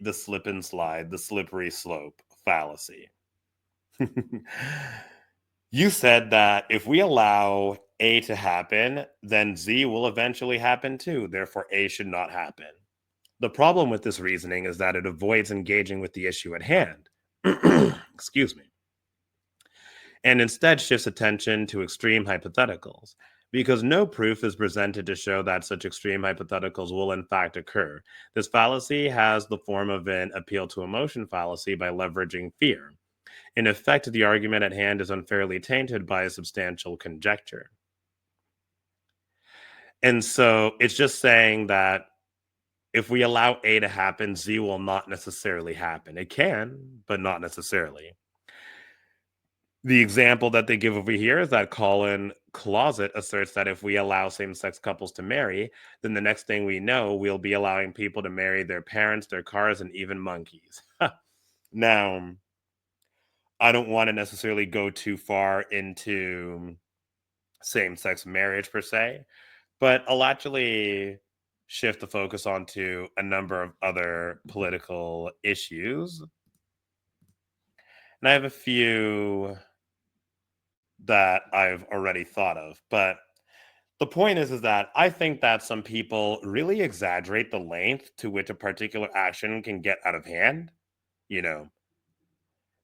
the slip and slide, the slippery slope fallacy. You said that if we allow A to happen, then Z will eventually happen too. Therefore, A should not happen. The problem with this reasoning is that it avoids engaging with the issue at hand. Excuse me. And instead shifts attention to extreme hypotheticals. Because no proof is presented to show that such extreme hypotheticals will in fact occur. This fallacy has the form of an appeal to emotion fallacy by leveraging fear. In effect, the argument at hand is unfairly tainted by a substantial conjecture. And so it's just saying that if we allow A to happen, Z will not necessarily happen. It can, but not necessarily. The example that they give over here is that Colin Closet asserts that if we allow same sex couples to marry, then the next thing we know, we'll be allowing people to marry their parents, their cars, and even monkeys. Now, I don't want to necessarily go too far into same sex marriage per se, but I'll actually shift the focus onto a number of other political issues. And I have a few that I've already thought of, but the point is that I think that some people really exaggerate the length to which a particular action can get out of hand. You know,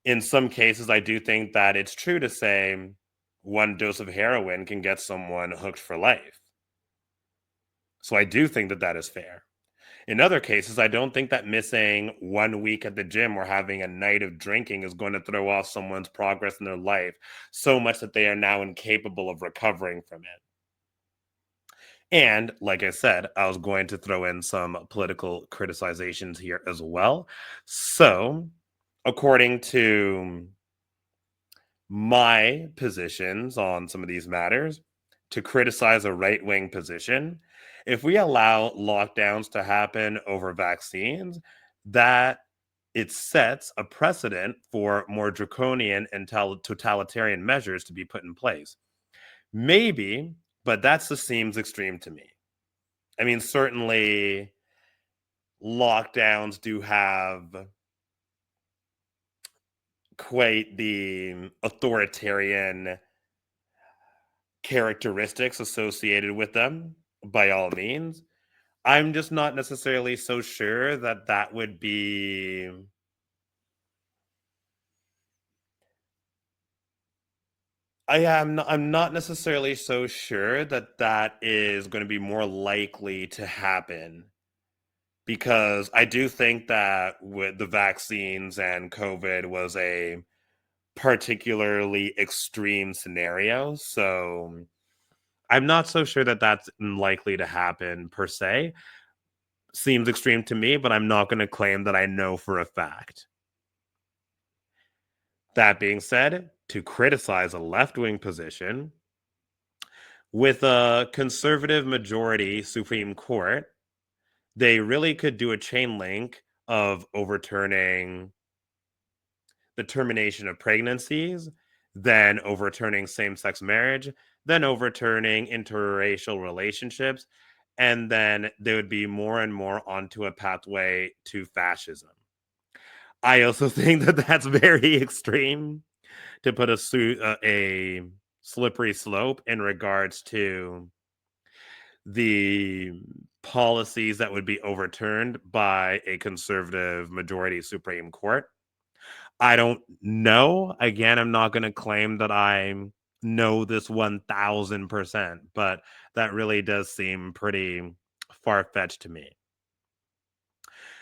in some cases, I do think that it's true to say one dose of heroin can get someone hooked for life. So I do think that that is fair. In other cases, I don't think that missing 1 week at the gym or having a night of drinking is going to throw off someone's progress in their life so much that they are now incapable of recovering from it. And like I said, I was going to throw in some political criticizations here as well. So, according to my positions on some of these matters, to criticize a right wing position, if we allow lockdowns to happen over vaccines, that it sets a precedent for more draconian and totalitarian measures to be put in place. Maybe, but that just seems extreme to me. I mean, certainly lockdowns do have quite the authoritarian characteristics associated with them, by all means. I'm just not necessarily so sure that that would be. I'm not necessarily so sure that that is going to be more likely to happen, because I do think that with the vaccines and COVID was a particularly extreme scenario. So I'm not so sure that that's likely to happen per se. Seems extreme to me, but I'm not going to claim that I know for a fact. That being said, to criticize a left wing position with a conservative majority Supreme Court, they really could do a chain link of overturning the termination of pregnancies, then overturning same sex marriage, then overturning interracial relationships, and then they would be more and more onto a pathway to fascism. I also think that that's very extreme to put a slippery slope in regards to the policies that would be overturned by a conservative majority Supreme Court. I don't know. Again, I'm not going to claim that I know this 1000%, but that really does seem pretty far fetched to me.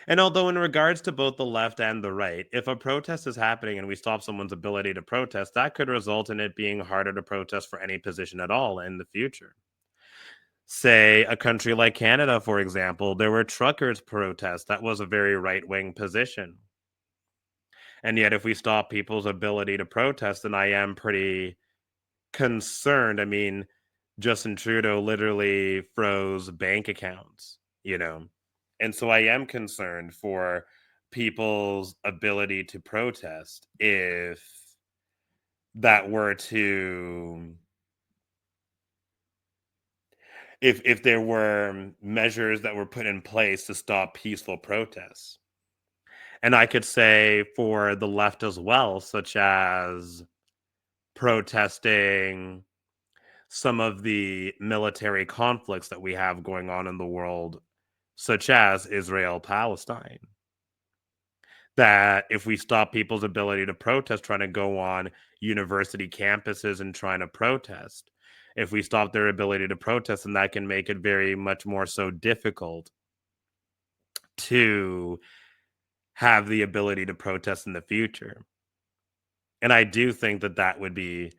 And although, in regards to both the left and the right, if a protest is happening and we stop someone's ability to protest, that could result in it being harder to protest for any position at all in the future. Say a country like Canada, for example, there were truckers' protests. That was a very right wing position. And yet, if we stop people's ability to protest, then I am pretty concerned. I mean, Justin Trudeau literally froze bank accounts, you know? And so I am concerned for people's ability to protest if that were to if there were measures that were put in place to stop peaceful protests. And I could say for the left as well, such as protesting some of the military conflicts that we have going on in the world, such as Israel Palestine. That if we stop people's ability to protest, trying to go on university campuses and trying to protest, if we stop their ability to protest, then that can make it very much more so difficult to have the ability to protest in the future. And I do think that that would be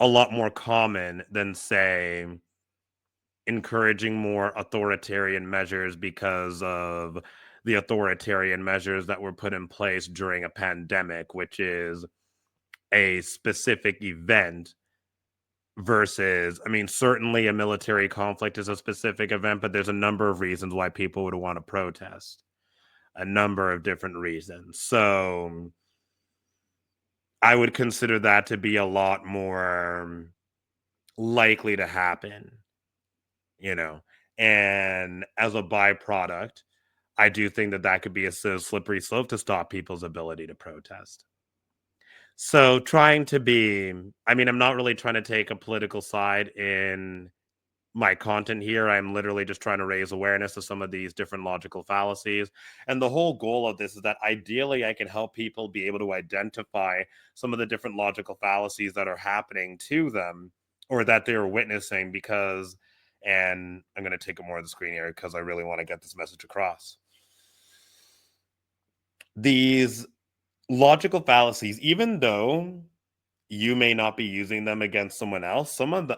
a lot more common than, say, encouraging more authoritarian measures because of the authoritarian measures that were put in place during a pandemic, which is a specific event versus, I mean, certainly a military conflict is a specific event, but there's a number of reasons why people would want to protest. A number of different reasons. So I would consider that to be a lot more likely to happen, you know. And as a byproduct, I do think that that could be a slippery slope to stop people's ability to protest. So trying to be, I mean, I'm not really trying to take a political side in my content here. I'm literally just trying to raise awareness of some of these different logical fallacies. And the whole goal of this is that ideally I can help people be able to identify some of the different logical fallacies that are happening to them or that they're witnessing because, and I'm going to take more of the screen here because I really want to get this message across. These logical fallacies, even though you may not be using them against someone else, someone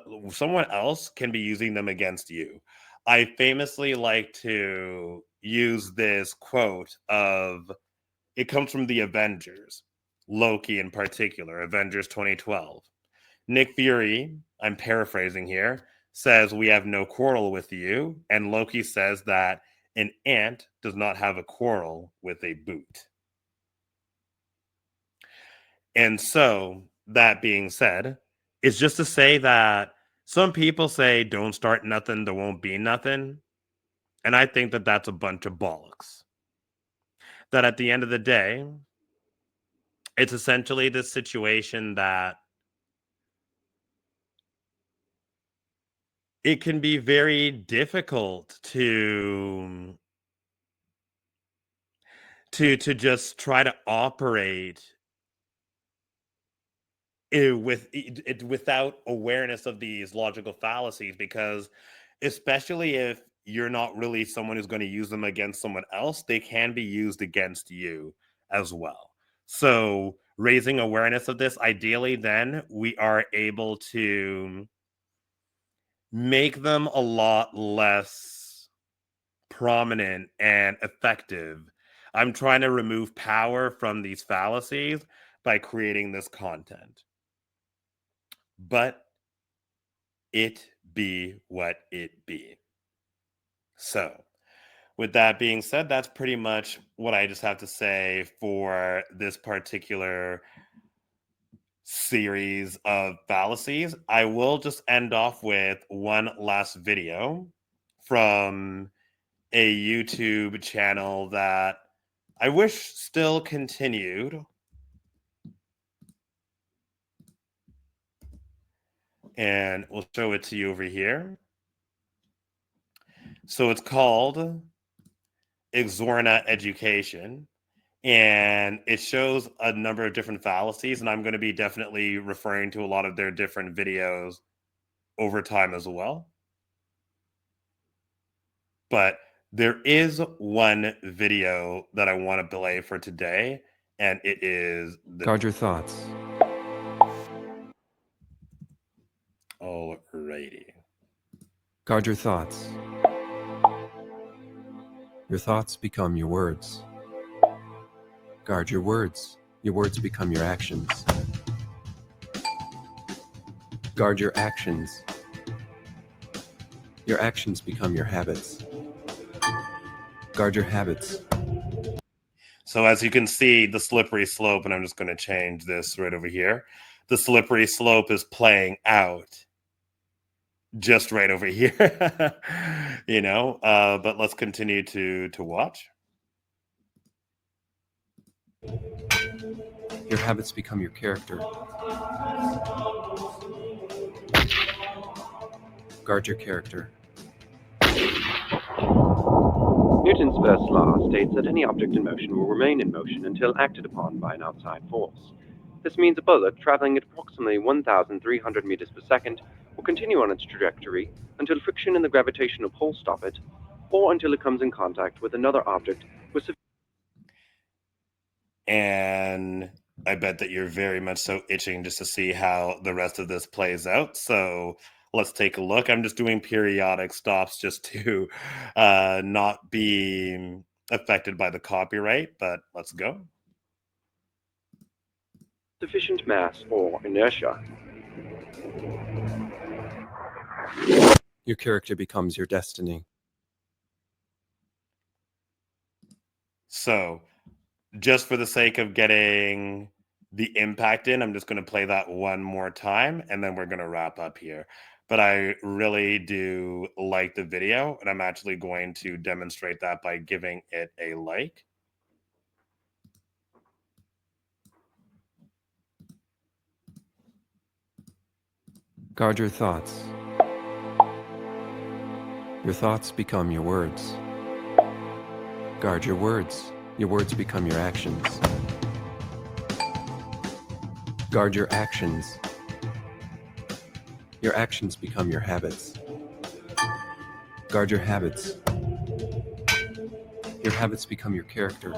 else can be using them against you. I famously like to use this quote of, it comes from the Avengers, Loki in particular, Avengers 2012. Nick Fury, I'm paraphrasing here, says, "We have no quarrel with you." And Loki says that an ant does not have a quarrel with a boot. And so, that being said, it's just to say that some people say, don't start nothing, there won't be nothing. And I think that that's a bunch of bollocks. That at the end of the day, it's essentially this situation that it can be very difficult to just try to operate without awareness of these logical fallacies, because especially if you're not really someone who's going to use them against someone else, they can be used against you as well. So raising awareness of this, ideally then we are able to make them a lot less prominent and effective. I'm trying to remove power from these fallacies by creating this content. But it be what it be. So, with that being said, that's pretty much what I just have to say for this particular series of fallacies. I will just end off with one last video from a YouTube channel that I wish still continued. And we'll show it to you over here. So it's called Exorna Education, and it shows a number of different fallacies, and I'm going to be definitely referring to a lot of their different videos over time as well. But there is one video that I want to belay for today, and it is Guard your thoughts. Alrighty. Guard your thoughts. Your thoughts become your words. Guard your words. Your words become your actions. Guard your actions. Your actions become your habits. Guard your habits. So as you can see, the slippery slope, and I'm just going to change this right over here. The slippery slope is playing out just right over here, but let's continue to watch. Your habits become your character. Guard your character. Newton's first law states that any object in motion will remain in motion until acted upon by an outside force. This means a bullet traveling at approximately 1,300 meters per second will continue on its trajectory until friction in the gravitational pull stop it, or until it comes in contact with another object with sufficient. And I bet that you're very much so itching just to see how the rest of this plays out. So let's take a look. I'm just doing periodic stops just to not be affected by the copyright, but let's go. Sufficient mass or inertia. Your character becomes your destiny. So just for the sake of getting the impact in, I'm just going to play that one more time and then we're going to wrap up here. But I really do like the video, and I'm actually going to demonstrate that by giving it a like. Guard your thoughts. Your thoughts become your words. Guard your words. Your words become your actions. Guard your actions. Your actions become your habits. Guard your habits. Your habits become your character.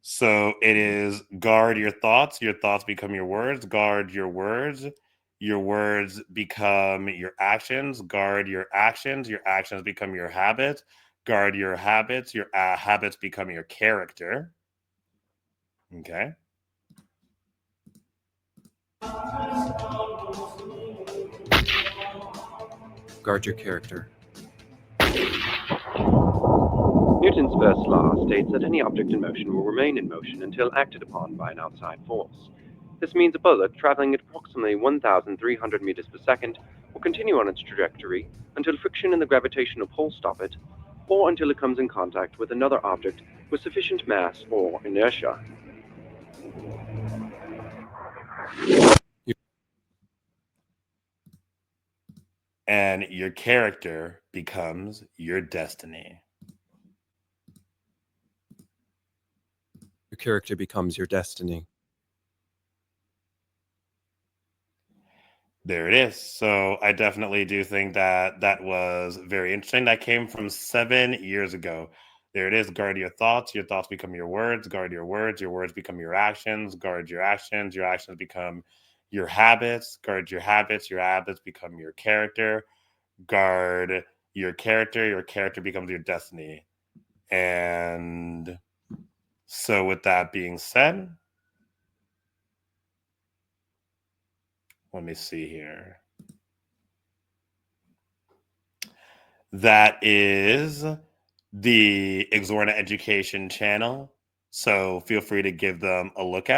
So it is guard your thoughts become your words, guard your words become your actions, guard your actions become your habits, guard your habits become your character. Okay. Guard your character. Newton's first law states that any object in motion will remain in motion until acted upon by an outside force. This means a bullet traveling at approximately 1,300 meters per second will continue on its trajectory until friction in the gravitational pull stop it, or until it comes in contact with another object with sufficient mass or inertia. And your character becomes your destiny. Your character becomes your destiny. There it is. So I definitely do think that that was very interesting. That came from 7 years ago. There it is. Guard your thoughts become your words. Guard your words become your actions. Guard your actions become your habits. Guard your habits become your character. Guard your character becomes your destiny. And so, with that being said, let me see here. That is the Exorna Education channel. So feel free to give them a look out.